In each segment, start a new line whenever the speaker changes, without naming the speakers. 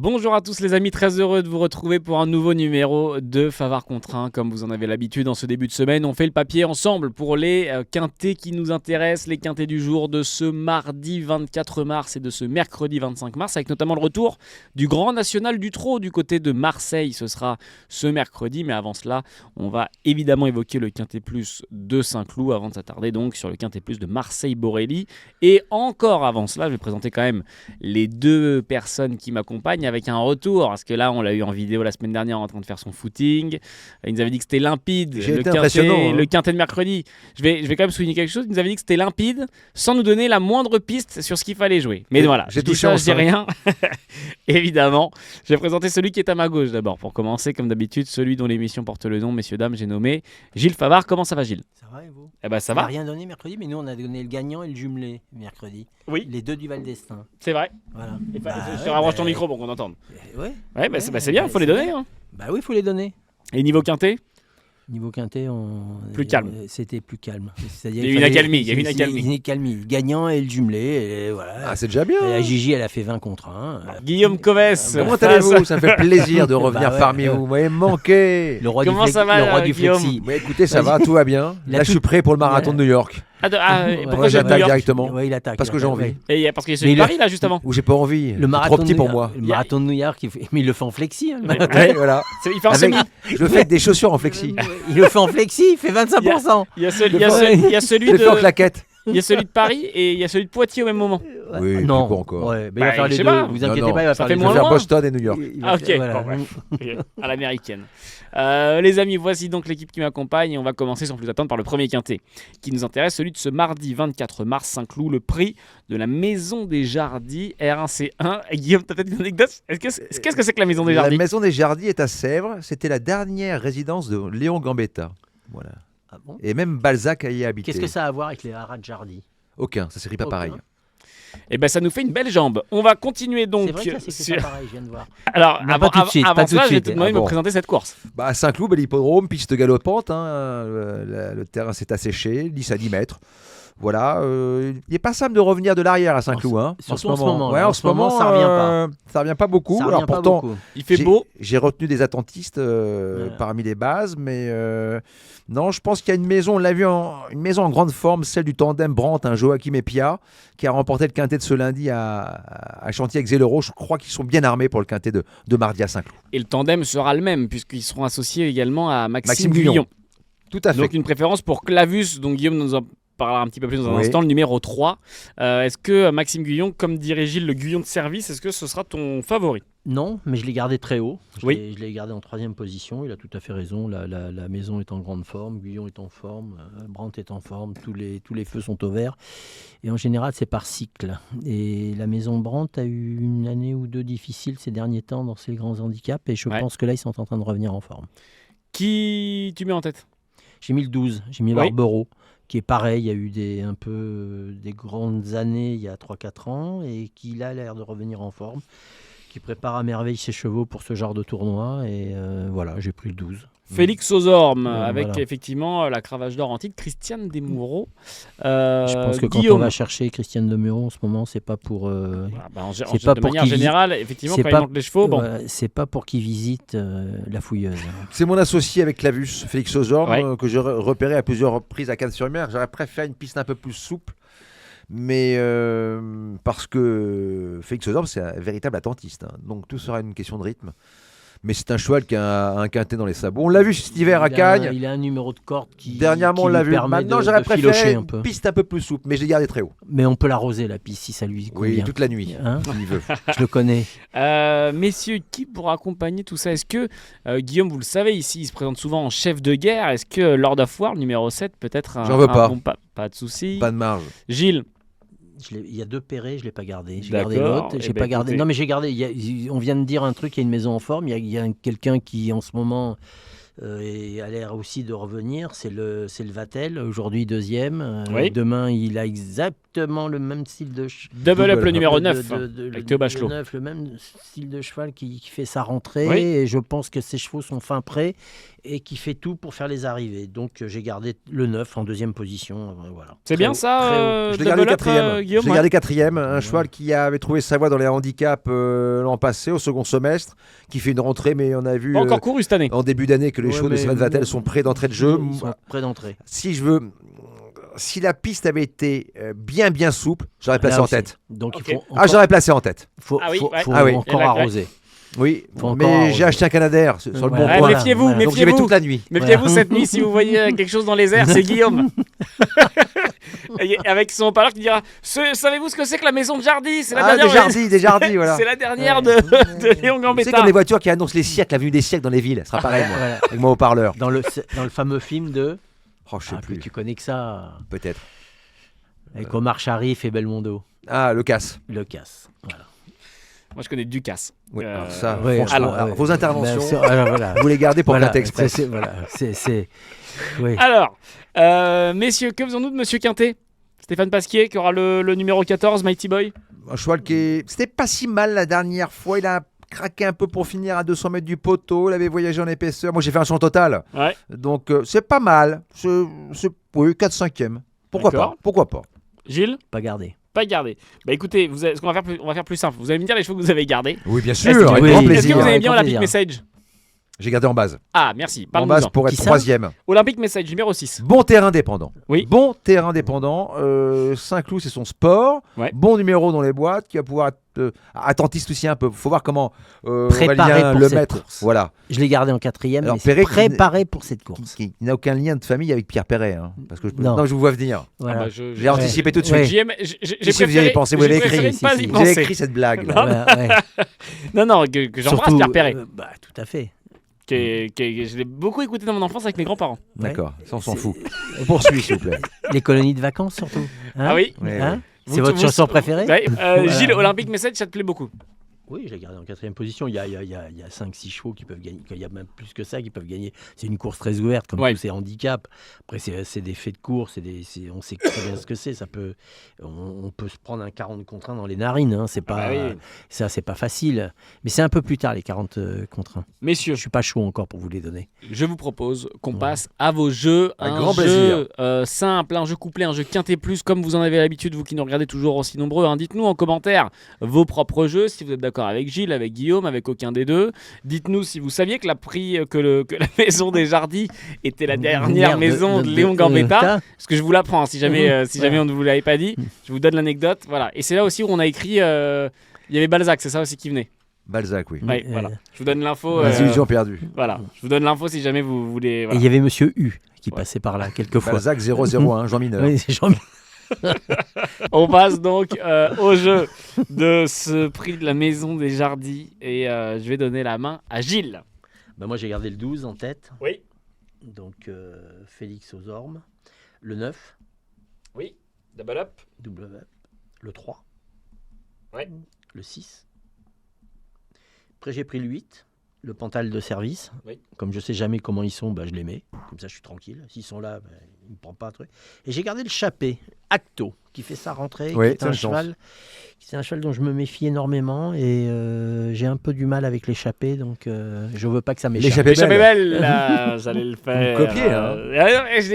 Bonjour à tous les amis, très heureux de vous retrouver pour un nouveau numéro de Favard contre 1. Comme vous en avez l'habitude en ce début de semaine, on fait le papier ensemble pour les quintés qui nous intéressent, les quintés du jour de ce mardi 24 mars et de ce mercredi 25 mars, avec notamment le retour du Grand National du Trot du côté de Marseille. Ce sera ce mercredi, mais avant cela, on va évidemment évoquer le quinté plus de Saint-Cloud avant de s'attarder donc sur le quinté plus de Marseille-Borelli. Et encore avant cela, je vais présenter quand même les deux personnes qui m'accompagnent avec un retour, parce que là on l'a eu en vidéo la semaine dernière en train de faire son footing. Il nous avait dit que c'était limpide, le quintet de mercredi. Je vais quand même souligner quelque chose. Il nous avait dit que c'était limpide sans nous donner la moindre piste sur ce qu'il fallait jouer. Mais voilà, je dis ça, je dis rien. Évidemment, je vais présenter celui qui est à ma gauche d'abord pour commencer, comme d'habitude, celui dont l'émission porte le nom, messieurs dames, j'ai nommé Gilles Favard. Comment ça va, Gilles?
Ça va et vous?
Eh ben, ça
on
va.
n'a rien donné mercredi, mais nous on a donné le gagnant et le jumelé mercredi.
Oui.
Les deux du Val d'Estaing.
C'est vrai.
Voilà.
Je te rapproche ton micro pour qu'on entende.
Ouais.
C'est bien, il faut les donner. Hein.
Bah oui, il faut les donner.
Et niveau quintet?
Niveau quintet,
plus calme.
C'était plus calme.
Il y a eu une accalmie.
Le gagnant et le jumelé. Et voilà.
Ah, c'est déjà bien.
Et la Gigi, elle a fait 20 contre 1.
Guillaume Covès.
Comment allez-vous? Ça me fait plaisir de revenir parmi vous. Vous m'avez manqué.
Le roi
Comment ça va,
le roi du
Guillaume?
flexi.
Ouais, écoutez, ça va, tout va bien. Là, je suis prêt pour le marathon de New York.
Pourquoi
j'attaque directement?
Ouais, il attaque.
Parce que j'ai envie.
Et parce qu'il y a celui de Paris là juste avant.
Ou j'ai pas envie.
Le marathon
trop petit pour moi.
Le marathon de New York, mais il le fait en flexi. Hein,
Ouais, voilà.
Il fait en semi.
Je le fais avec des chaussures en flexi.
Il le fait en flexi, il fait 25%.
Il y a celui
Je le fais en claquette.
Il y a celui de Paris et il y a celui de Poitiers au même moment.
Oui,
non,
plus encore.
Ouais, mais il va faire
je
les
sais
deux.
pas.
Vous inquiétez pas, il va
ça
faire
fait
les
Je
moins
deux.
vais faire
loin.
Boston et New York.
Ok,
Voilà.
bon, bref. À l'américaine. Les amis, voici donc l'équipe qui m'accompagne et on va commencer sans plus attendre par le premier quintet qui nous intéresse, celui de ce mardi 24 mars, Saint-Cloud, le prix de la Maison des Jardis R1C1. Guillaume, t'as peut-être une anecdote? Qu'est-ce que c'est que la Maison des
La
Jardis?
Maison des Jardis est à Sèvres. C'était la dernière résidence de Léon Gambetta. Voilà.
Ah bon?
Et même Balzac a y habité.
Qu'est-ce que ça a à voir avec les haras de Jardy?
Aucun, ça s'écrit pas
Aucun.
pareil.
Eh ben ça nous fait une belle jambe. On va continuer donc.
C'est vrai que ça, c'est pas pareil, je viens de voir.
Alors,
Non, pas tout de suite,
avant
pas tout de
ça, je vais
suite.
te demander de me présenter cette course.
Bah, Saint-Cloud, l'hippodrome, piste galopante. Le terrain s'est asséché, 10 à 10 mètres. Voilà, il n'est pas simple de revenir de l'arrière à Saint-Cloud.
Surtout en ce moment.
Ouais, en ce moment,
ça revient pas.
Ça revient pas beaucoup.
Ça
Alors
revient pas
pourtant,
beaucoup.
Il fait beau.
J'ai retenu des attentistes parmi les bases, mais non, je pense qu'il y a une maison, on l'a vu, une maison en grande forme, celle du tandem Brandt, Joachim et Pia, qui a remporté le quintet de ce lundi à Chantilly-Exelero. Je crois qu'ils sont bien armés pour le quintet de mardi à Saint-Cloud.
Et le tandem sera le même, puisqu'ils seront associés également à Maxime
Guyon.
Guyon.
Tout à fait.
Donc une préférence pour Clavus, dont Guillaume nous en parlera un petit peu plus dans un instant, le numéro 3. Est-ce que Maxime Guyon, comme dirait Gilles, le Guyon de service, est-ce que ce sera ton favori?
Non, mais je l'ai gardé très haut. Je
Oui.
l'ai gardé en 3e position. Il a tout à fait raison. La maison est en grande forme. Guyon est en forme. Brandt est en forme. Tous les feux sont au vert. Et en général, c'est par cycle. Et la maison Brandt a eu une année ou deux difficiles ces derniers temps dans ses grands handicaps. Et je pense que là, ils sont en train de revenir en forme.
Qui tu mets en tête?
J'ai mis le 12. J'ai mis Barbero, qui est pareil. Il y a eu des grandes années il y a 3-4 ans. Et qui là, a l'air de revenir en forme. Qui prépare à merveille ses chevaux pour ce genre de tournoi. Et voilà, j'ai pris le 12.
Félix aux Ormes, avec
voilà.
effectivement la cravache d'or en titre, Christiane Desmoureaux.
Je pense que quand
Guillaume.
on va chercher Christiane Demeuron en ce moment, c'est pas pour.
De manière générale, effectivement, quand il monte les chevaux,
c'est pas pour qu'ils visitent la fouilleuse.
C'est mon associé avec Clavus, Félix Ozorm,
Ouais.
que j'ai repéré à plusieurs reprises à Cannes-sur-Mer. J'aurais préféré une piste un peu plus souple, mais parce que Félix Ozorm, c'est un véritable attentiste. Donc tout sera une question de rythme. Mais c'est un cheval qui a un quintet dans les sabots. On l'a vu cet hiver à Cagnes.
Il a un numéro de corde qui.
Dernièrement, on
qui
l'a
lui
vu.
permet
Maintenant,
de
j'aurais préféré
filocher un
une
peu.
piste un peu plus souple, mais je l'ai gardé très haut.
Mais on peut l'arroser la piste si ça lui convient.
Oui, toute la nuit,
Hein
s'il veut.
Je le connais.
messieurs, qui pourra accompagner tout ça? Est-ce que, Guillaume, vous le savez, ici, il se présente souvent en chef de guerre. Est-ce que Lord of War, le numéro 7, peut être un,
J'en veux pas.
bon pas de souci.
Pas de marge.
Gilles?
Il y a 2 Perrets, je ne l'ai pas gardé. J'ai
D'accord.
gardé l'autre.
Eh
J'ai
ben,
pas gardé.
écoutez.
Non, mais j'ai gardé. On vient de dire un truc, il y a une maison en forme. Il y a quelqu'un qui, en ce moment, et a l'air aussi de revenir. C'est le Vatel, aujourd'hui deuxième.
Oui.
Demain, il a exactement le même style de
Double Up, le numéro 9, avec Théo Bachelot.
le même style de cheval qui fait sa rentrée.
Oui.
Et je pense que ses chevaux sont fin prêts et qui fait tout pour faire les arrivées. Donc j'ai gardé le 9 en deuxième position. Voilà.
C'est
Très
bien
haut,
ça,
très haut.
Je l'ai gardé
Double Up,
quatrième.
Guillaume,
Je l'ai
ouais.
gardé quatrième. Un cheval qui avait trouvé sa voie dans les handicaps l'an passé, au second semestre, qui fait une rentrée, mais on a vu
Pas encore couru cette année.
en début d'année que les
Ouais,
chevaux de
mais
Sylvain Vatel
bon,
sont prêts d'entrée de jeu.
Ils sont prêts d'entrée.
Si la piste avait été bien souple, j'aurais placé
Là
en
aussi.
tête.
Donc
Ok.
il faut
Ah, j'aurais placé en tête.
faut,
Ah oui,
faut-
ouais.
faut
Ah oui.
encore
Et là,
arroser.
Oui,
Faut encore
mais
arroser.
j'ai acheté un Canadair sur le
Ouais.
bon
Ouais,
coin.
méfiez-vous,
Voilà.
Donc j'y vais
méfiez-vous.
toute la nuit.
Méfiez-vous
Voilà.
cette nuit si vous voyez quelque chose dans les airs, c'est Guillaume. Et avec son parleur qui dira savez-vous ce que c'est que la maison de Jardy? C'est la
Ah,
dernière.
des jardis, voilà.
C'est la dernière
Ouais.
de Léon
C'est
Gambetta.
comme les voitures qui annoncent les siècles, la venue des siècles dans les villes. Ce sera pareil, moi,
Voilà.
avec mon haut-parleur.
Dans le fameux film de...
Oh, je sais
Ah,
plus.
tu connais que ça.
Peut-être.
Avec Omar Sharif et Belmondo.
Ah, le casse.
Le casse. Voilà.
Moi je connais Ducasse.
Oui,
Euh,
alors ça,
Ouais,
franchement, alors, vos interventions,
voilà.
vous les gardez pour
Voilà,
Quintet Express.
Oui.
Alors, messieurs, que faisons-nous de Monsieur Quintet? Stéphane Pasquier qui aura le numéro 14, Mighty Boy.
Un cheval c'était pas si mal la dernière fois. Il a craqué un peu pour finir à 200 mètres du poteau. Il avait voyagé en épaisseur. Moi, j'ai fait un champ total.
Ouais.
Donc, c'est pas mal. Oui, 4-5e. Pourquoi
D'accord.
pas? Pourquoi pas?
Gilles,
Pas gardé.
pas gardé. Bah écoutez, ce qu'on va faire, on va faire plus simple. Vous allez me dire les chevaux que vous avez gardés.
Oui, bien
Est-ce
sûr.
que,
Avec
oui,
grand
est-ce que
est-ce que
plaisir.
vous aimez
Avec
bien
grand
Olympic
plaisir.
Message?
J'ai gardé en base.
Ah, merci.
En
Parle-nous-en.
base pour être
Qui ça
3e.
Olympic Message numéro 6.
Bon terrain dépendant.
Oui.
Bon terrain dépendant. Saint-Cloud, c'est son sport.
Ouais.
Bon numéro dans les boîtes qui va pouvoir être attentiste aussi un peu. Faut voir comment
Préparé
Aurélien
pour
le
cette
mettre.
course.
Voilà.
Je l'ai gardé en quatrième,
Alors,
mais c'est
Perret,
préparé pour cette course.
Qui n'a aucun lien de famille avec Pierre Perret. Hein, parce que
Non.
je vous vois venir.
Voilà.
Ah bah, je-
J'ai anticipé tout de suite.
Ouais.
J'ai
Si vous y avez pensé, vous
j'ai
l'avez
préféré
écrit.
ne pas
Si,
y
si.
Vous avez
penser.
écrit cette blague. là.
Voilà, ouais.
Non, non, que j'embrasse
Surtout,
Pierre Perret.
bah, tout à fait.
Je l'ai beaucoup écouté dans mon enfance avec mes grands-parents.
D'accord, ça on s'en
C'est-
fout. On poursuit, s'il vous plaît.
Les colonies de vacances, surtout. Hein
Ah oui.
Ouais,
Hein
ouais.
C'est votre chanson préférée?
Ouais,
Voilà.
Gilles, Olympic Message, ça te plaît beaucoup?
Oui, je l'ai gardé en quatrième position. Il y a 5-6 chevaux qui peuvent gagner. Il y a même plus que ça qui peuvent gagner. C'est une course très ouverte, comme
Ouais.
tous ces handicaps. Après, c'est des faits de course. On sait très bien ce que c'est. On peut se prendre un 40 contre 1 dans les narines. Hein. C'est pas,
Ah bah oui.
Ça, c'est pas facile. Mais c'est un peu plus tard, les 40 contre 1.
Messieurs,
Je suis pas chaud encore pour vous les donner.
je vous propose qu'on passe à vos jeux.
Un
Un
grand
jeu simple, un jeu couplé, un jeu quintet plus, comme vous en avez l'habitude, vous qui nous regardez toujours aussi nombreux. Hein. Dites-nous en commentaire vos propres jeux, si vous êtes d'accord avec Gilles, avec Guillaume, avec aucun des deux. Dites-nous si vous saviez que la maison des Jardis était la dernière maison de Léon Gambetta. Parce que je vous l'apprends, si jamais, jamais on ne vous l'avait pas dit. Je vous donne l'anecdote. Voilà. Et c'est là aussi où on a écrit. Il y avait Balzac, c'est ça aussi qui venait.
Balzac, oui.
Ouais, voilà. Je vous donne l'info.
Les illusions perdues.
Voilà. Je vous donne l'info si jamais vous voulez.
Et
Voilà.
il y avait Monsieur U qui passait par là quelquefois.
Balzac 001, Jean Mineur.
Oui, c'est Jean.
On passe donc au jeu de ce prix de la maison des Jardis. Et je vais donner la main à Gilles.
Bah, moi, j'ai gardé le 12 en tête.
Oui.
Donc, Félix aux Ormes. Le 9.
Oui. Double up.
Double up. Le 3.
Ouais.
Le 6. Après, j'ai pris le 8. Le Pantal de service.
Oui.
Comme je sais jamais comment ils sont, bah, je les mets. Comme ça, je suis tranquille. S'ils sont là, bah, il ne me prend pas un truc. Et j'ai gardé le Chappé, Acto, qui fait sa rentrée.
Oui,
qui est
ça,
un
je pense.
cheval. C'est un cheval dont je me méfie énormément. Et j'ai un peu du mal avec les Chappés. Donc, je veux pas que ça m'échappe.
L'échappée
L'échappée
belle.
belle, là, j'allais le faire.
copiez, hein.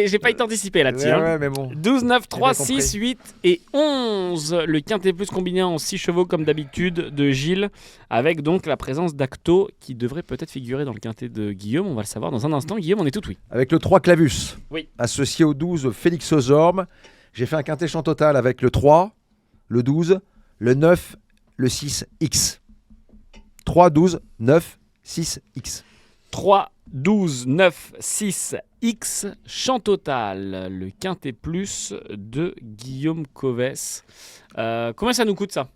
J'ai pas été anticipé là-dessus.
Ouais,
hein.
ouais, mais bon.
12, 9, 3,
J'ai bien
6, 8 et 11. Le quintet plus combiné en 6 chevaux comme d'habitude de Gilles. Avec donc la présence d'Acto qui devrait peut-être figurer dans le quintet de Guillaume. On va le savoir dans un instant. Guillaume, on est tout oui.
Avec le 3 Clavus,
Oui.
associé au 12 Félix aux Ormes, j'ai fait un quintet champ total avec le 3, le 12, le 9, le 6 X. 3, 12, 9, 6 X.
3, 12, 9, 6, X, champ total, le quintet plus de Guillaume Covès. Combien ça nous coûte ça?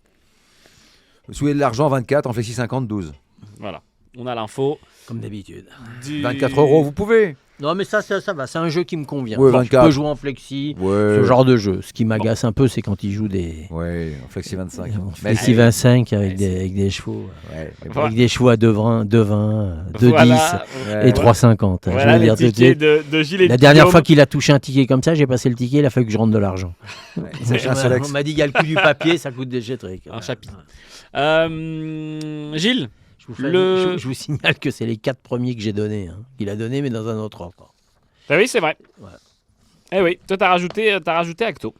Si vous voulez de l'argent, 24, en fait 6, 50, 12.
Voilà, on a l'info.
Comme d'habitude.
Du...
24 €, vous pouvez.
Non, mais ça va. C'est un jeu qui me convient.
Ouais,
Bon, je
24.
peux jouer en flexi, ce genre de jeu. Ce qui m'agace un peu, c'est quand il joue des.
Ouais, en Flexi 25.
Flexi 25 avec des chevaux.
Ouais, mais
Voilà.
Avec des chevaux à 2,20, 2,10
Voilà,
ouais.
et 3,50. Je
voilà
veux
les
dire,
tickets de Gilles et
la
de
dernière
Guillaume.
fois qu'il a touché un ticket comme ça, j'ai passé le ticket, il a fallu que je rentre de l'argent.
C'est un seul ex.
On m'a dit, il y a le coût du papier, ça coûte des jetteries.
Un chapitre. Gilles,
Je vous signale que c'est les 4 premiers que j'ai donnés. Hein. Il a donné, mais dans un autre ordre.
ah oui, c'est vrai.
Ouais.
Eh oui, toi, t'as rajouté Acto.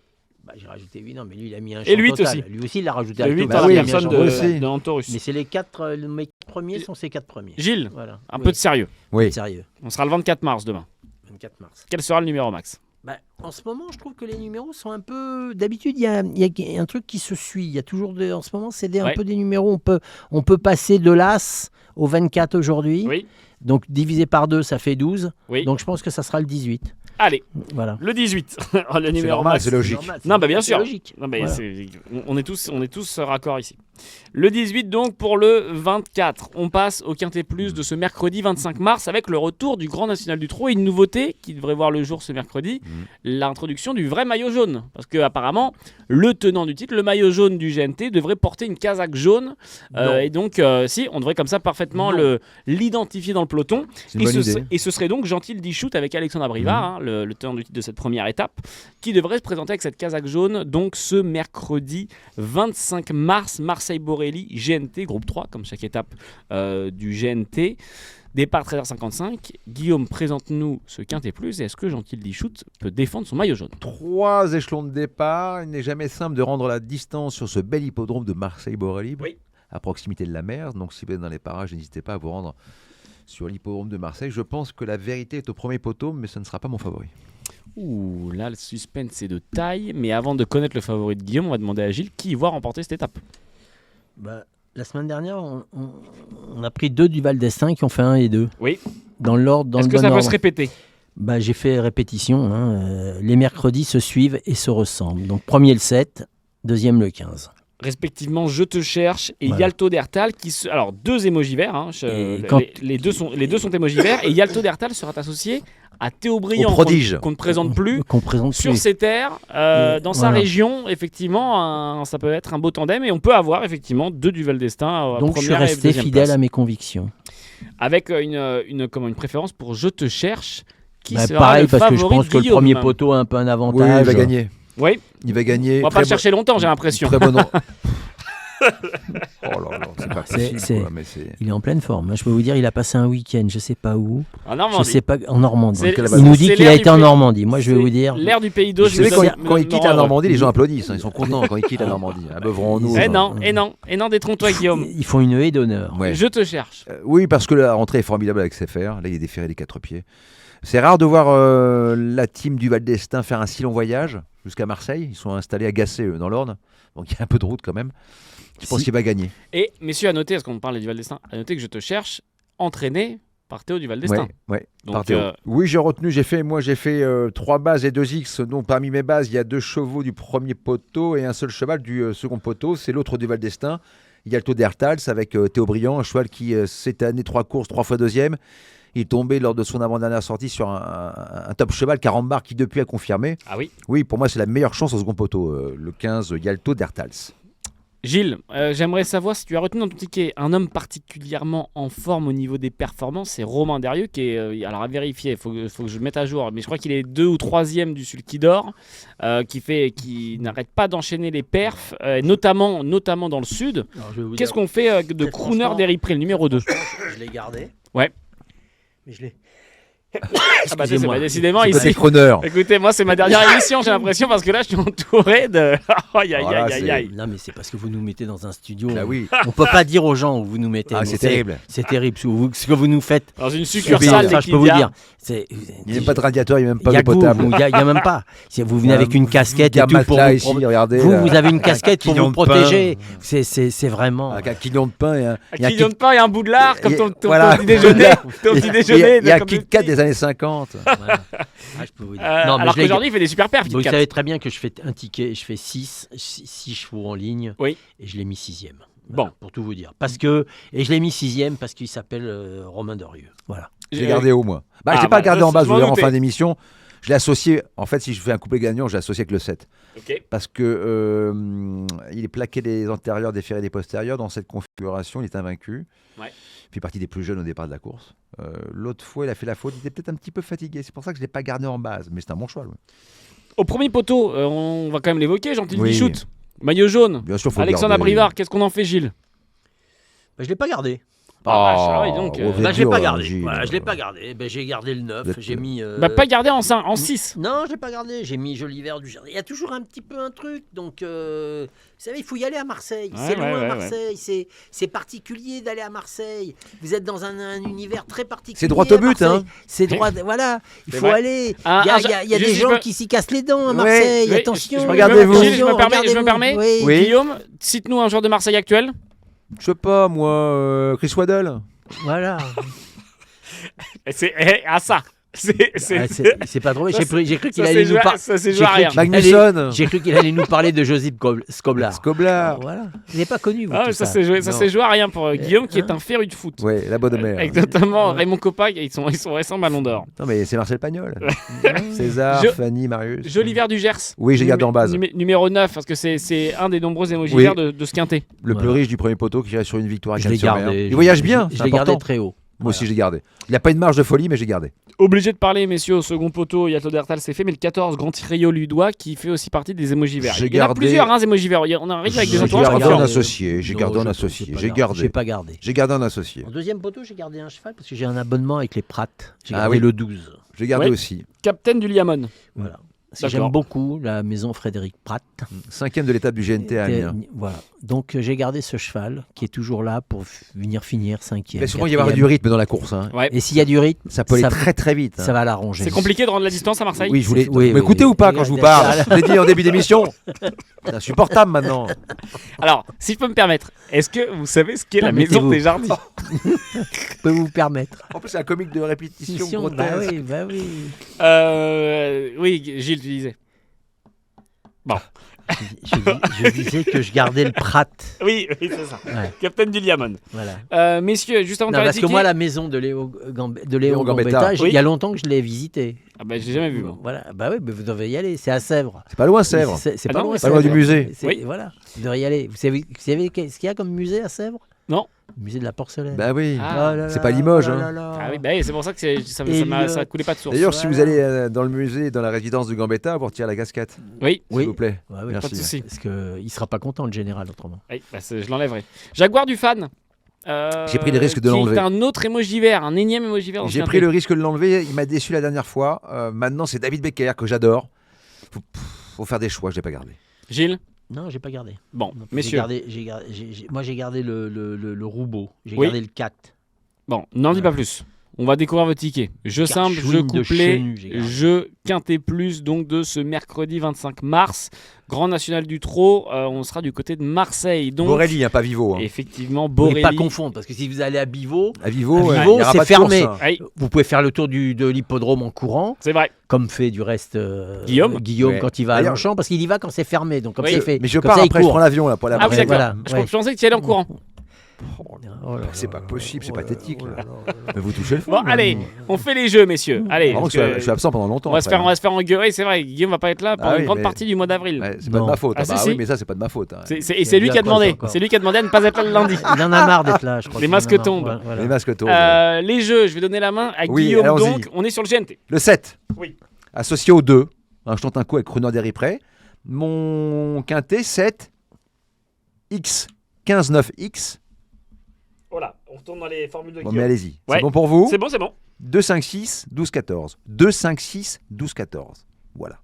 Bah, j'ai rajouté 8, non, mais lui, il a mis un
Et
champ
lui
total.
aussi.
Lui aussi, il a rajouté
Le
un
8
champ
bah
dans
oui,
la
il y a
personne
un champ aussi.
de Antorus.
Mais c'est les 4, mes 4 premiers sont ces 4 premiers.
Gilles,
Voilà.
un
Oui,
peu de sérieux.
Oui.
sérieux.
On sera le 24 mars demain.
24 mars.
Quel sera le numéro max?
Bah, en ce moment, je trouve que les numéros sont un peu. D'habitude, il y a un truc qui se suit. Il y a toujours en ce moment, c'est un
Ouais.
peu des numéros. On peut passer de l'As au 24 aujourd'hui.
Oui,
Donc divisé par 2, ça fait 12.
oui.
Donc je pense que ça sera le 18.
Allez,
Voilà.
le 18. Le numéro
normal,
max.
c'est logique.
Normal,
Non, bah bien
c'est
sûr.
logique.
Non, mais
Voilà.
on est tous raccord ici. Le 18 donc pour le 24. On passe au Quintet Plus de ce mercredi 25 mars avec le retour du Grand National du Trot et une nouveauté qui devrait voir le jour ce mercredi, l'introduction du vrai maillot jaune. Parce que apparemment, le tenant du titre, le maillot jaune du GNT, devrait porter une casaque jaune.
Non.
Et donc, si, on devrait comme ça parfaitement l'identifier dans le peloton.
C'est une bonne idée.
Et ce serait donc Gentil Dichout avec Alexandre Abrivard, hein, le tenant du titre de cette première étape, qui devrait se présenter avec cette casaque jaune donc ce mercredi 25 mars, Marseille-Borelli, GNT, groupe 3, comme chaque étape du GNT. Départ 13h55. Guillaume, présente-nous ce Quintet Plus et est-ce que Gentil Dichout peut défendre son maillot jaune?
3 échelons de départ. Il n'est jamais simple de rendre la distance sur ce bel hippodrome de Marseille-Borelli,
Oui.
à proximité de la mer. Donc, si vous êtes dans les parages, n'hésitez pas à vous rendre sur l'hippodrome de Marseille. Je pense que la vérité est au premier poteau, mais ce ne sera pas mon favori.
Ouh, là, le suspense est de taille. Mais avant de connaître le favori de Guillaume, on va demander à Gilles qui voit remporter cette étape.
Bah, la semaine dernière, on a pris 2 du Val d'Estaing qui ont fait 1 et 2.
Oui.
Dans l'ordre, dans
Est-ce
le
que
bon
ça peut
ordre.
se répéter?
Bah, j'ai fait répétition. Hein. Les mercredis se suivent et se ressemblent. Donc, premier le 7, deuxième le 15.
Respectivement Je te cherche et
Voilà.
Yalto Dertal alors 2 émojis verts hein,
Et quand-
les deux sont émojis verts et Yalto Dertal sera associé à Théo Briand
Au prodige.
qu'on ne présente plus
Qu'on présente
sur
plus.
ses terres dans sa
voilà.
région effectivement ça peut être un beau tandem et on peut avoir effectivement 2 du Val d'Estaing
Donc, je suis
première et
resté
deuxième
fidèle
place.
à mes convictions.
Avec une préférence pour Je te cherche qui
Bah,
sera
pareil,
le
parce que je
favori
pense
de
que le
Guillaume.
premier poteau a un peu un
Oui,
avantage.
il va gagner.
Oui,
Il va gagner.
on va pas
Très
le chercher longtemps j'ai l'impression.
Très bon. Oh là là, c'est pas
C'est-
possible.
c'est-
quoi, mais c'est...
Il est en pleine forme. Hein. Je peux vous dire, il a passé un week-end, je sais pas où.
En
Je
Normandie.
sais pas, en Normandie.
C'est-
Il nous dit
c'est
qu'il a
l'air
été
du
en
pays-
Normandie. Moi, je vais
C'est
vous dire.
l'air du pays d'eau.
Vous savez, quand il quitte la Normandie, les gens applaudissent. Hein, ils sont contents quand il quitte la Normandie. Ah, beuvrons-nous.
Eh non, détrompe-toi Guillaume.
Ils font une haie d'honneur.
Ouais.
Je te cherche.
Oui, parce que la rentrée est formidable avec CFR. Là, il est déféré des 4 pieds. C'est rare de voir la team du Val d'Estaing faire un si long voyage jusqu'à Marseille. Ils sont installés à Gacé, dans l'Orne. Donc il y a un peu de route quand même. Je pense qu'il va gagner.
Et messieurs, à noter, parce qu'on parlait du Val d'Estaing, à noter que Je te cherche, entraîné par Théo du Val d'Estaing.
Ouais.
Donc,
Par Théo. Oui, j'ai retenu. J'ai fait 3 bases et 2 X. Donc parmi mes bases, il y a 2 chevaux du premier poteau et un seul cheval du second poteau. C'est l'autre du Val d'Estaing. Il y a le Taux d'Ertals avec Théo Briand, un cheval qui cette année 3 courses, 3 fois deuxième. Il est tombé lors de son avant-dernière sortie sur un top cheval, Carambar, qui depuis a confirmé.
Ah oui.
Oui, pour moi, c'est la meilleure chance au second poteau. Le 15, Yalto d'Ertals.
Gilles, j'aimerais savoir si tu as retenu dans ton ticket un homme particulièrement en forme au niveau des performances, c'est Romain Derieux qui est, alors à vérifier, il faut que je le mette à jour, mais je crois qu'il est 2 ou 3e du Sulky d'Or, qui n'arrête pas d'enchaîner les perfs, notamment dans le sud.
Alors, je vais vous
Qu'est-ce
dire,
qu'on fait de
très
Crooner
franchement,
d'Eripré, le numéro 2?
je l'ai gardé.
Ouais.
Mais je l'ai.
Ah bah,
Excusez-moi.
c'est décidément
C'est
ici.
Crooner.
Écoutez, moi c'est ma dernière émission, j'ai l'impression, parce que là je suis entouré de... Aïe aïe
Voilà,
aïe aïe aïe.
Non, mais c'est parce que vous nous mettez dans un studio.
Bah oui.
On peut pas dire aux gens où vous nous mettez.
Ah,
mais
c'est terrible.
C'est terrible ce que vous nous faites.
Dans une
Ça,
succursale
je peux vous
d'Equidia.
dire. C'est.
Il n'y a même pas de radiateur, il n'y a même
Il
pas
y a
d'eau
que vous,
potable.
il y a même pas. Vous venez avec une casquette et tout pour
là
vous
ici, regardez.
Vous,
là.
vous avez une casquette pour
quignon
vous
de pain.
protéger. C'est vraiment.
Avec un quignon de pain et un...
Un quignon de pain et un bout de lard, comme ton
Voilà.
petit déjeuner. Ton petit déjeuner.
Il y a
comme
Kit
le
Kat
petit.
des années 50.
Voilà. Ah, je peux vous dire. Non, mais
Alors
je l'ai-
qu'aujourd'hui il fait des super perfs.
Vous
Kit Kat.
savez très bien que je fais un ticket, je fais 6 chevaux en ligne.
Oui.
Et je l'ai mis 6e.
Bon.
Pour tout vous dire. Parce que, et je l'ai mis 6e parce qu'il s'appelle Romain Derieux. Voilà.
Je l'ai gardé haut, moi. Je l'ai pas gardé en base, vous verrez en fin d'émission. Je l'ai associé, en fait, si je fais un couplet gagnant, je l'ai associé avec le 7.
Ok.
Parce que il est plaqué des antérieurs, des ferrés, des postérieurs. Dans cette configuration, il est invaincu.
Ouais.
Il fait partie des plus jeunes au départ de la course. L'autre fois, il a fait la faute. Il était peut-être un petit peu fatigué. C'est pour ça que je ne l'ai pas gardé en base. Mais c'est un bon choix.
Au premier poteau, on va quand même l'évoquer, Gentil
Oui.
Shoot. Maillot jaune.
Bien sûr, faut
Alexandre
garder.
Abrivard, qu'est-ce qu'on en fait, Gilles?
Je ne l'ai pas gardé.
Ah, oui, donc,
vous êtes
Je l'ai
dur,
pas gardé.
Gilles.
Voilà, je l'ai pas gardé. J'ai gardé le 9.
Vous êtes-
J'ai mis.
pas gardé en 6.
Non, je l'ai pas gardé. J'ai mis Joli Vert du Jardin. Il y a toujours un petit peu un truc. Donc, vous savez, il faut y aller à Marseille.
Ouais,
C'est loin,
ouais,
Marseille. C'est particulier d'aller à Marseille. Vous êtes dans un univers très particulier.
C'est droit au but,
à Marseille.
hein.
C'est droit. Voilà. Il
C'est
faut
vrai.
aller.
Ah,
Il y a des
juste,
gens
je peux-
qui s'y cassent les dents à
Ouais,
Marseille.
Oui,
Attention.
Regardez-vous.
Gilles, je me permets.
Regardez-vous. Oui.
Oui.
Guillaume, cite-nous un joueur de Marseille actuel.
Je sais pas, moi, Chris Waddle.
Voilà.
C'est ça.
C'est pas drôle.
Ça,
J'ai cru qu'il
Ça,
allait
c'est
nous
joué
parler.
ça, c'est joué à rien.
Magnussen.
J'ai cru qu'il allait nous parler de Josip Skoblar.
Skoblar.
Voilà. Vous n'avez pas connu, vous,
Ah,
tout
ça
ça.
s'est joué,
Non.
à rien pour Guillaume qui est un féru de foot.
Ouais, la bonne mère.
Exactement, Raymond Coppa, ils sont récents ballon d'or.
Non, mais c'est Marcel Pagnol. César,
Je-
Fanny, Marius.
Joli Vert du Gers.
Oui, j'ai gardé en base.
Numéro 9, parce que c'est un des nombreux émojis
Oui.
verts de ce quintet.
Le
Voilà.
plus riche du premier poteau qui reste sur une victoire à
Je l'ai
Cannes-sur-Mer.
gardé.
Il voyage bien,
Je
c'est
l'ai gardé
important.
très haut.
Moi aussi, j'ai gardé. Il n'a pas une marge de folie, mais j'ai gardé.
Obligé de parler, messieurs, au second poteau, Yato Dertal c'est fait, mais le 14, Grand Trio Ludois, qui fait aussi partie des émojis verts.
J'ai
Il y en a
gardé-
plusieurs, hein, émojis verts. On arrive avec des
J'ai
entourages
gardé
différents.
en associé. J'ai
Non,
gardé en
je-
associé.
j'ai pas
J'ai
gardé.
gardé.
J'ai pas gardé.
J'ai gardé en associé.
En deuxième poteau, j'ai gardé un cheval parce que j'ai un abonnement avec les Pratt. J'ai
Ah
gardé
oui.
le 12.
J'ai gardé
Ouais.
aussi.
Capitaine du Liamon.
Voilà. Parce que
D'accord.
j'aime beaucoup la maison Frédéric Pratt.
5e de l'étape du GNT à Amiens.
Voilà. Donc j'ai gardé ce cheval qui est toujours là pour venir finir 5e.
Il va souvent y avoir du rythme dans la course. Hein.
Ouais.
Et s'il y a du rythme,
Ça peut aller très très vite. hein.
ça va l'arranger.
C'est compliqué de rendre la distance à Marseille.
Oui, je voulais.
Oui,
Vous
oui,
m'écoutez
oui.
ou pas quand je vous parle Je l'ai dit en début d'émission. C'est insupportable maintenant.
Alors, si je peux me permettre, est-ce que vous savez ce qu'est la
Permettez-vous.
maison des Jardins?
Je peux vous permettre.
En plus, c'est un comique de répétition grotesque.
Bah oui.
Oui, Gilles, tu disais.
Je disais que je gardais le Pratt.
Oui, c'est ça.
Ouais,
Capitaine du Liamon.
voilà.
Messieurs, juste avant de
Non,
faire
parce
les
que
tickets-
moi, la maison de Léo
Léo
Gambetta,
Gambetta.
Oui.
il y a longtemps que je l'ai visitée.
Ah bah, j'ai jamais vu. Moi.
Voilà, bah oui, mais vous devez y aller, c'est à Sèvres.
C'est pas loin, Sèvres.
C'est
Ah
pas
non,
loin,
pas loin du
Sèvres.
musée.
Oui.
Voilà, vous devriez y aller. Vous savez ce qu'il y a comme musée à Sèvres?
Non.
Le musée de la porcelaine.
Bah oui.
Ah.
Oh là
c'est
là,
pas Limoges,
oh
hein.
là là.
Ah oui, bah oui, c'est pour ça que ça
Elliot.
coulait pas de source.
D'ailleurs, si vous
Voilà.
allez dans le musée, dans la résidence de Gambetta, vous retirez la casquette,
Oui,
s'il
Oui.
vous plaît.
Ouais, oui,
Merci.
pas de souci.
Parce qu'il ne sera pas content, le général, autrement.
Oui, bah, je l'enlèverai. Jaguar du fan.
J'ai pris le risque de l'enlever.
C'est un autre emoji vert, un énième emoji vert. dans
J'ai
ce
pris
quintet.
le risque de l'enlever. Il m'a déçu la dernière fois. Maintenant, c'est David Becker que j'adore. Faut faire des choix. Je l'ai pas gardé.
Gilles.
Non, j'ai pas gardé.
Bon,
Non,
messieurs.
Moi, j'ai gardé le Roubaud. J'ai
Oui.
gardé le 4.
Bon, n'en dis pas plus. On va découvrir vos tickets. Jeu simple, jeu
Cachouine de
couplé,
Chenu, j'ai gardé.
jeu quintet plus, donc de ce mercredi 25 mars. Grand National du Trot, on sera du côté de Marseille. Donc,
Borelli, hein, pas Vivo. Hein.
effectivement,
Ne
Borelli.
pas confondre, parce que si vous allez à Bivot,
À Vivo,
À
il
Vivo,
y aura
c'est
pas de
fermé.
course, hein.
Oui,
vous pouvez faire le tour de l'hippodrome en courant,
c'est vrai.
comme fait du reste
Guillaume.
Ouais.
quand il va à
D'ailleurs-
Longchamp, parce qu'il y va quand c'est fermé. Donc comme
Oui.
ça, il fait.
Mais je
comme
pars
ça, il
après, je
court.
prends l'avion là pour la
Ah oui, d'accord.
Voilà,
Je
ouais.
pensais que tu allais en courant.
Oh là là.
C'est pas possible, c'est
Oh là
pathétique.
là
là.
là là là.
Mais vous touchez le fond.
Bon,
là.
allez, on fait les jeux, messieurs. Allez,
Vraiment
parce
que
que
je suis absent pendant longtemps.
on va se
après.
faire engueuler, c'est vrai. Guillaume va pas être là pendant
Ah oui,
une grande
mais-
partie du mois d'avril.
Ouais, c'est pas de
Non.
ma faute.
Ah,
Ah,
si,
bah
si.
oui, mais ça, c'est pas de ma faute. hein.
C'est lui qui a demandé.
encore.
C'est lui qui a demandé à ne pas être là le lundi.
Il en a marre d'être là, je crois.
Les
qu'il en a
masques
marre.
tombent.
Ouais, voilà.
Les masques tombent.
Les jeux, je vais donner la main à
Oui,
Guillaume.
allons-y.
Donc, on est sur le GNT.
Le 7.
Oui.
Associé au 2. Je tente un coup avec Crooner d'Héripré. Mon quintet 7. X. 15-9X.
Voilà, on retourne dans les formules de
Bon, mais allez-y.
Ouais.
C'est bon pour vous
C'est bon, c'est bon.
2-5-6, 12-14. 2-5-6, 12-14. Voilà.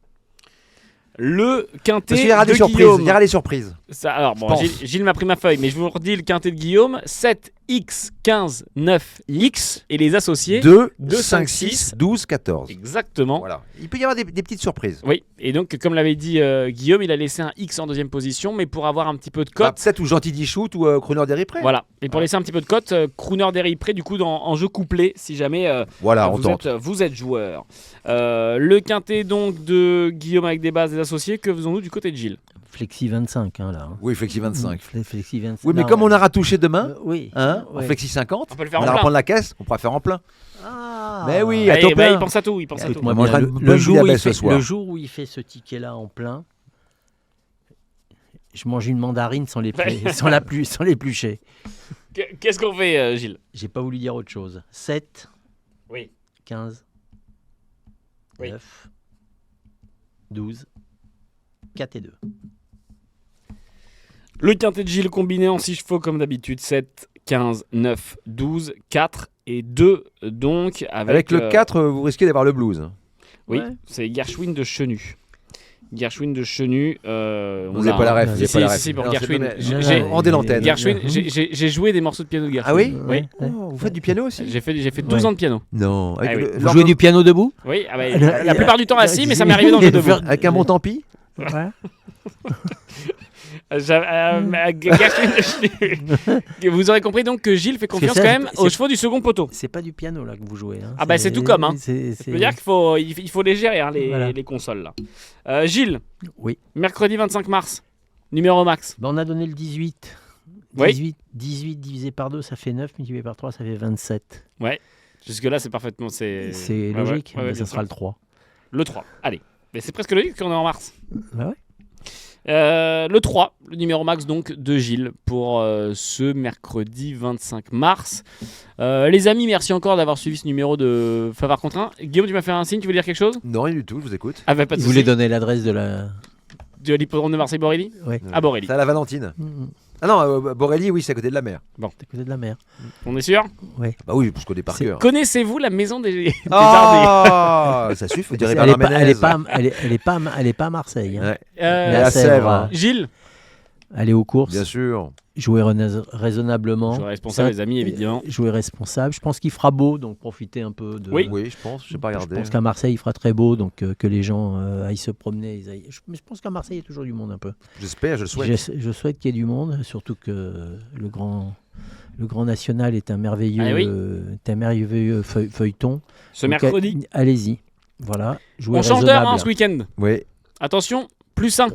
Le
Parce
quintet
qu'il y aura
de
des surprises.
Guillaume.
Il y aura des surprises.
Ça, alors, bon,
pense.
Gilles m'a pris ma feuille, mais je vous redis le quintet de Guillaume 7, X, 15, 9, X et les associés.
2,
2,
5,
6,
6, 12, 14.
Exactement.
Voilà. Il peut y avoir des petites surprises.
Oui, et donc, comme l'avait dit Guillaume, il a laissé un X en deuxième position, mais pour avoir un petit peu de cote.
7 ou Gentil Dichout ou Crooner d'Héripré.
Voilà, et pour laisser un petit peu de cote, Crooner Près du coup, en jeu couplé, si jamais
Voilà, on tente.
vous êtes joueur. Le quintet donc de Guillaume avec des bases des associés, que faisons-nous du côté de Gilles?
Flexi 25, hein, là.
Oui, Flexi 25.
Flexi 25.
Oui, mais
Non,
comme on a ratouché demain,
oui.
hein, en
Ouais.
Flexi 50,
On peut le faire
on
en
va
plein.
reprendre la caisse, on pourra faire en plein.
Ah.
Mais oui, à
Allez,
taux
bah,
plein.
il pense à tout, il pense à tout.
Écoute-moi
On mangera
bien,
une bonne bouillabaisse ce soir.
le jour où il fait ce ticket-là en plein, je mange une mandarine sans l'éplucher.
Qu'est-ce qu'on fait, Gilles?
J'ai pas voulu dire autre chose. 7,
Oui.
15,
Oui.
9, 12, 4 et 2.
Le quintet de Gilles combiné en 6 chevaux comme d'habitude. 7, 15, 9, 12, 4 et 2. Donc
Avec le 4, vous risquez d'avoir le blues.
Oui,
Ouais.
c'est Gershwin de Chenu. Gershwin de Chenu.
Vous n'avez pas la ref. vous
Si,
avez pas la
si,
ref.
si, pour
Non,
Gershwin.
c'est
J'ai-
donné.
j'ai-
Rendez l'antenne.
Gershwin, j'ai joué des morceaux de piano de Gershwin.
Ah oui
Oui.
Oh, vous faites du piano aussi
J'ai fait 12 ans de piano.
Non. Avec
Ah oui.
le-
Vous jouez du piano debout?
Oui, ah bah, la plupart du temps assis, mais ça m'est arrivé dans le jeu debout.
Avec un bon tant pis
Ouais.
Gershwin de Chenu. Vous aurez compris donc que Gilles fait confiance
ça,
quand même
c'est-
aux chevaux du second poteau.
C'est pas du piano là que vous jouez. Hein.
Ah bah, c'est tout comme, hein.
C'est-
Ça veut dire qu'il faut les gérer, hein,
Voilà.
les consoles là. Gilles,
Oui.
mercredi 25 mars, numéro max.
Bah, on a donné le 18.
Oui.
18 divisé par 2, ça fait 9, multiplié par 3, ça fait 27.
Jusque-là, c'est parfaitement. C'est
C'est
ouais,
logique,
ouais, ouais,
mais
bien
ça sera
sûr.
le 3.
Le 3. Allez. Mais c'est presque logique qu'on est en mars.
Bah ouais.
Le 3, le numéro max donc de Gilles pour ce mercredi 25 mars. Les amis, merci encore d'avoir suivi ce numéro de Favard contre 1. Guillaume, tu m'as fait un signe, tu veux dire quelque chose?
Non, rien du tout, je vous écoute.
Ah bah pas de
Vous
souci.
voulez donner l'adresse de la.
De l'hippodrome de Marseille-Borelli?
Ouais.
À Borelli.
C'est à la Valentine.
Mmh.
Ah non, Borelli, oui, c'est à côté de la mer.
T'es à côté de la mer.
On est sûr?
Bah oui, parce qu'on est par
C'est-
cœur.
Connaissez-vous la maison des Jardins?
Ah, ça suffit, vous direz
Elle
Bernard
est pas, elle est
Ménez.
pas, elle est pas à Marseille. Hein.
Ouais,
Elle est
la
à
Sèvres,
Sèvres.
hein.
Gilles?
Aller aux courses,
bien sûr.
jouer raisonnablement.
Je suis responsable,
Ça-
les amis, évidemment.
Jouer responsable. Je pense qu'il fera beau, donc profitez un peu de.
Oui.
Oui, je pense, je sais pas
Je
regarder.
pense qu'à Marseille, il fera très beau, donc que les gens aillent se promener. Mais je pense qu'à Marseille, il y a toujours du monde un peu.
J'espère, je le souhaite.
Je souhaite qu'il y ait du monde, surtout que le grand national est un merveilleux,
Ah oui.
feuilleton.
Ce
Donc,
mercredi.
allez-y. Voilà. Jouez
On change d'heure
raisonnable.
hein, ce week-end.
Oui,
Attention, plus 1.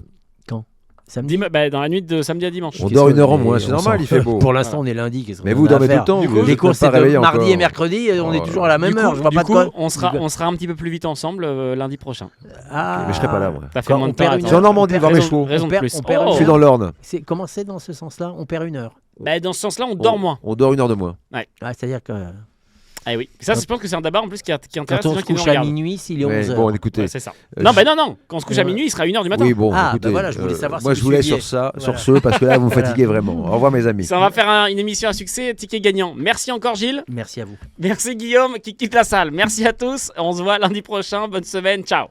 Samedi.
Dans la nuit de samedi à dimanche.
on
Qu'est-ce
dort
que-
une heure en
mais
moins, c'est
on
normal,
s'en-
il fait beau.
Pour l'instant, on est lundi. Qu'est-ce
Mais
qu'on
vous
a à
dormez tout
faire
le temps.
Du
vous
coup,
êtes
Les
même
courses,
pas
c'est de
réveillé
mardi
encore.
et mercredi. On est
Oh
toujours
là
à la
Du
même heure. Je vois
du
pas de
coup,
quoi.
on sera un petit peu plus vite ensemble lundi prochain.
Ah.
Mais je serai pas là, moi.
T'as fait
Quand
moins de
on perd
temps.
une
Je suis en Normandie, voir mes
Raison-
chevaux.
Raison
On
de
perd-
plus.
on perd
Oh.
Je suis dans l'Orne.
Comment c'est dans ce sens-là? On perd une heure.
Bah, dans ce sens-là, on dort moins.
On dort une heure de moins.
Ah, c'est-à-dire que
Ah oui. Ça, je pense que c'est un débat en plus qui intéresse
quand
les
on
gens
se
qui nous
couche à
regardent.
minuit, s'il est
Ouais,
11h.
bon, écoutez.
Ouais, c'est ça. Non, quand on se couche à minuit, il sera 1h du matin.
Oui, bon,
Ah,
écoutez.
bah voilà, je voulais savoir si
Moi,
vous
je voulais
suiviez.
sur
Voilà.
ce, parce que là, vous me
Voilà.
fatiguez vraiment. Au revoir, mes amis.
Ça, on va faire une émission à succès, ticket gagnant. Merci encore, Gilles.
Merci à vous.
Merci, Guillaume, qui quitte la salle. Merci à tous. On se voit lundi prochain. Bonne semaine. Ciao.